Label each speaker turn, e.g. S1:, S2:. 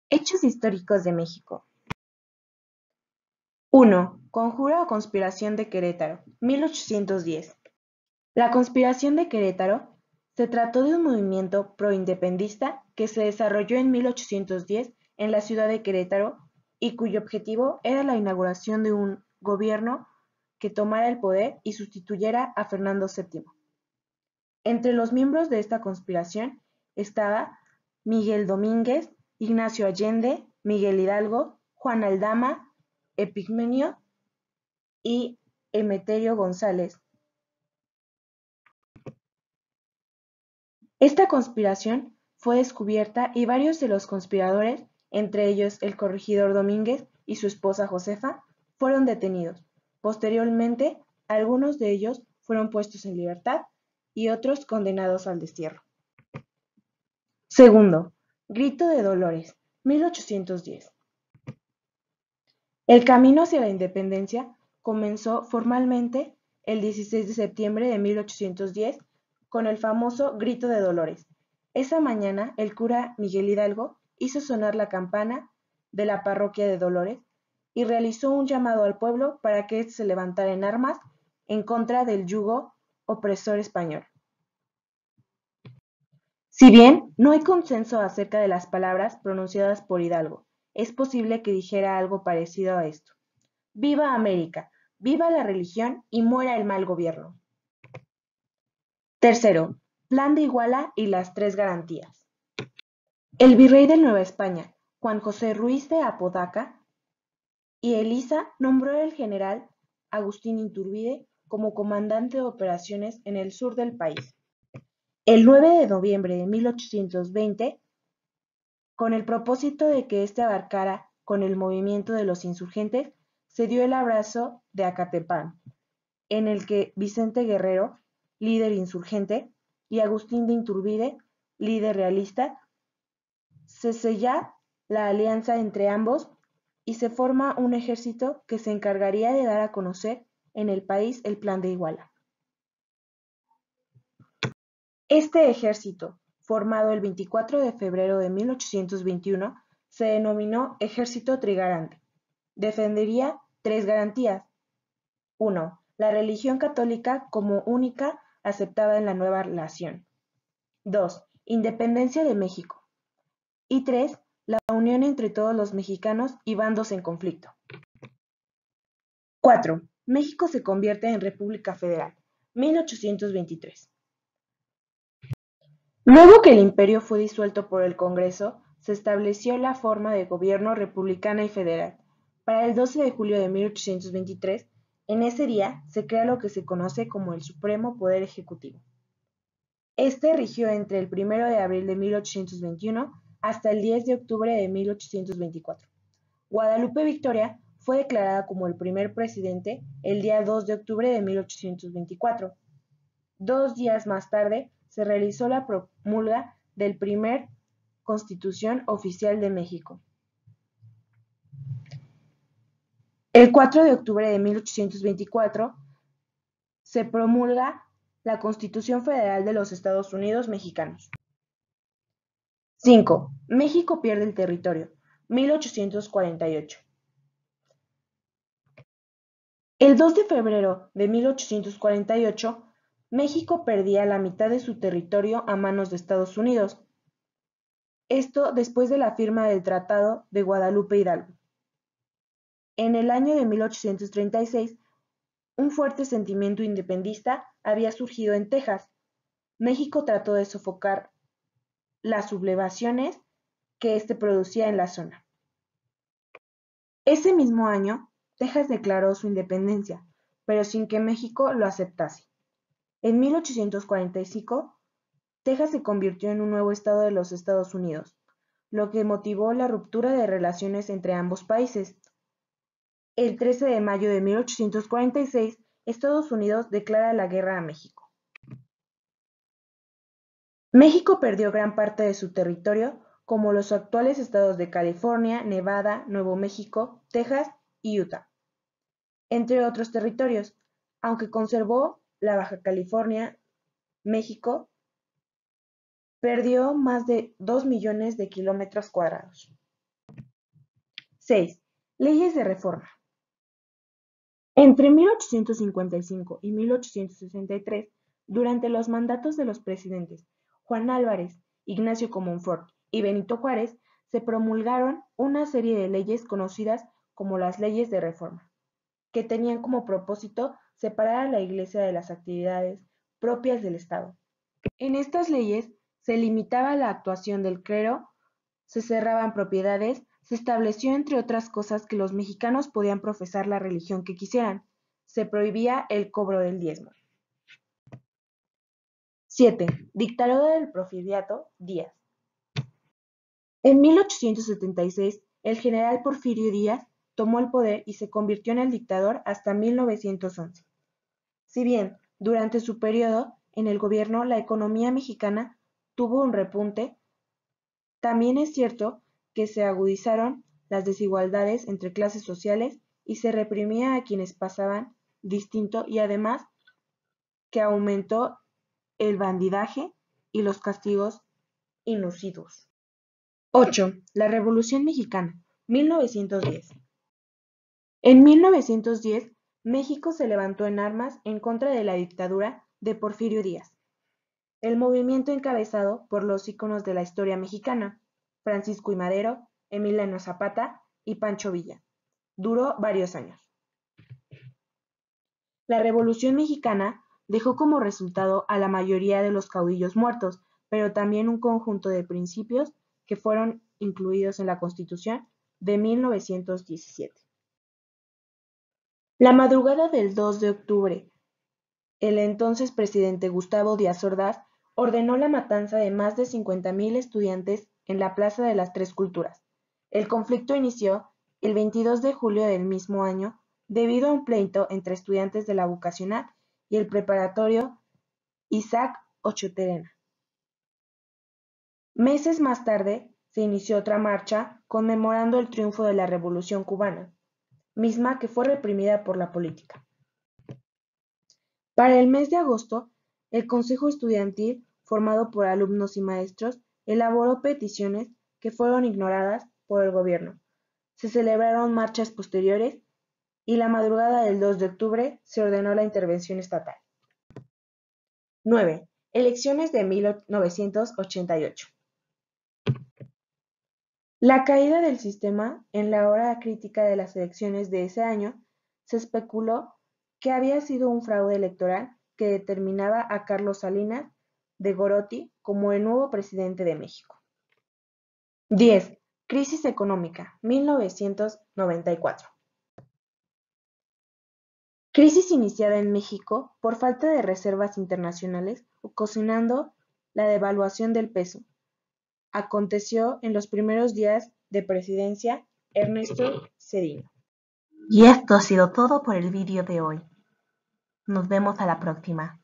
S1: Hechos históricos de México. 1. Conjura o conspiración de Querétaro, 1810. La conspiración de Querétaro se trató de un movimiento proindependentista que se desarrolló en 1810 en la ciudad de Querétaro y cuyo objetivo era la inauguración de un gobierno que tomara el poder y sustituyera a Fernando VII. Entre los miembros de esta conspiración estaba Miguel Domínguez, Ignacio Allende, Miguel Hidalgo, Juan Aldama, Epigmenio y Emeterio González. Esta conspiración fue descubierta y varios de los conspiradores, entre ellos el corregidor Domínguez y su esposa Josefa, fueron detenidos. Posteriormente, algunos de ellos fueron puestos en libertad y otros condenados al destierro. Segundo, Grito de Dolores, 1810. El camino hacia la independencia comenzó formalmente el 16 de septiembre de 1810 con el famoso Grito de Dolores. Esa mañana el cura Miguel Hidalgo hizo sonar la campana de la parroquia de Dolores y realizó un llamado al pueblo para que se levantara en armas en contra del yugo opresor español. Si bien no hay consenso acerca de las palabras pronunciadas por Hidalgo, es posible que dijera algo parecido a esto: ¡Viva América! ¡Viva la religión y muera el mal gobierno! Tercero, Plan de Iguala y las tres garantías. El virrey de Nueva España, Juan José Ruiz de Apodaca y Elisa, nombró al general Agustín Iturbide como comandante de operaciones en el sur del país. El 9 de noviembre de 1820, con el propósito de que éste abarcara con el movimiento de los insurgentes, se dio el abrazo de Acatepán, en el que Vicente Guerrero, líder insurgente, y Agustín de Iturbide, líder realista, se sella la alianza entre ambos y se forma un ejército que se encargaría de dar a conocer en el país el Plan de Iguala. Este ejército, formado el 24 de febrero de 1821, se denominó Ejército Trigarante. Defendería tres garantías. 1. La religión católica como única aceptada en la nueva nación. 2. Independencia de México. Y 3. La unión entre todos los mexicanos y bandos en conflicto. 4. México se convierte en República Federal. 1823. Luego que el imperio fue disuelto por el Congreso, se estableció la forma de gobierno republicana y federal. Para el 12 de julio de 1823, en ese día se crea lo que se conoce como el Supremo Poder Ejecutivo. Este rigió entre el 1 de abril de 1821 hasta el 10 de octubre de 1824. Guadalupe Victoria fue declarada como el primer presidente el día 2 de octubre de 1824. 2 días más tarde se realizó la promulga del primer Constitución Oficial de México. El 4 de octubre de 1824 se promulga la Constitución Federal de los Estados Unidos Mexicanos. 5. México pierde el territorio. 1848. El 2 de febrero de 1848, México perdía la mitad de su territorio a manos de Estados Unidos. Esto después de la firma del Tratado de Guadalupe Hidalgo. En el año de 1836, un fuerte sentimiento independentista había surgido en Texas. México trató de sofocar las sublevaciones que éste producía en la zona. Ese mismo año, Texas declaró su independencia, pero sin que México lo aceptase. En 1845, Texas se convirtió en un nuevo estado de los Estados Unidos, lo que motivó la ruptura de relaciones entre ambos países. El 13 de mayo de 1846, Estados Unidos declara la guerra a México. México perdió gran parte de su territorio, como los actuales estados de California, Nevada, Nuevo México, Texas y Utah, entre otros territorios, aunque conservó la Baja California. México perdió más de 2 millones de kilómetros cuadrados. 6. Leyes de reforma. Entre 1855 y 1863, durante los mandatos de los presidentes Juan Álvarez, Ignacio Comonfort y Benito Juárez, se promulgaron una serie de leyes conocidas como las leyes de reforma, que tenían como propósito separar a la Iglesia de las actividades propias del Estado. En estas leyes se limitaba la actuación del clero, se cerraban propiedades, se estableció entre otras cosas que los mexicanos podían profesar la religión que quisieran, se prohibía el cobro del diezmo. 7. Dictadura del Porfiriato Díaz. En 1876, el general Porfirio Díaz tomó el poder y se convirtió en el dictador hasta 1911. Si bien, durante su periodo en el gobierno la economía mexicana tuvo un repunte, también es cierto que se agudizaron las desigualdades entre clases sociales y se reprimía a quienes pasaban distinto y además que aumentó el bandidaje y los castigos inusitados. 8. La Revolución Mexicana, 1910. En 1910, México se levantó en armas en contra de la dictadura de Porfirio Díaz. El movimiento encabezado por los íconos de la historia mexicana, Francisco I. Madero, Emiliano Zapata y Pancho Villa, duró varios años. La Revolución Mexicana dejó como resultado a la mayoría de los caudillos muertos, pero también un conjunto de principios que fueron incluidos en la Constitución de 1917. La madrugada del 2 de octubre, el entonces presidente Gustavo Díaz Ordaz ordenó la matanza de más de 50,000 estudiantes en la Plaza de las Tres Culturas. El conflicto inició el 22 de julio del mismo año debido a un pleito entre estudiantes de la vocacional y el preparatorio Isaac Ochoterena. Meses más tarde se inició otra marcha conmemorando el triunfo de la Revolución Cubana, misma que fue reprimida por la política. Para el mes de agosto, el Consejo Estudiantil, formado por alumnos y maestros, elaboró peticiones que fueron ignoradas por el gobierno. Se celebraron marchas posteriores y la madrugada del 2 de octubre se ordenó la intervención estatal. 9. Elecciones de 1988. La caída del sistema en la hora crítica de las elecciones de ese año se especuló que había sido un fraude electoral que determinaba a Carlos Salinas de Gortari como el nuevo presidente de México. 10. Crisis económica, 1994. Crisis iniciada en México por falta de reservas internacionales, ocasionando la devaluación del peso. Aconteció en los primeros días de presidencia Ernesto Zedillo.
S2: Y esto ha sido todo por el vídeo de hoy. Nos vemos a la próxima.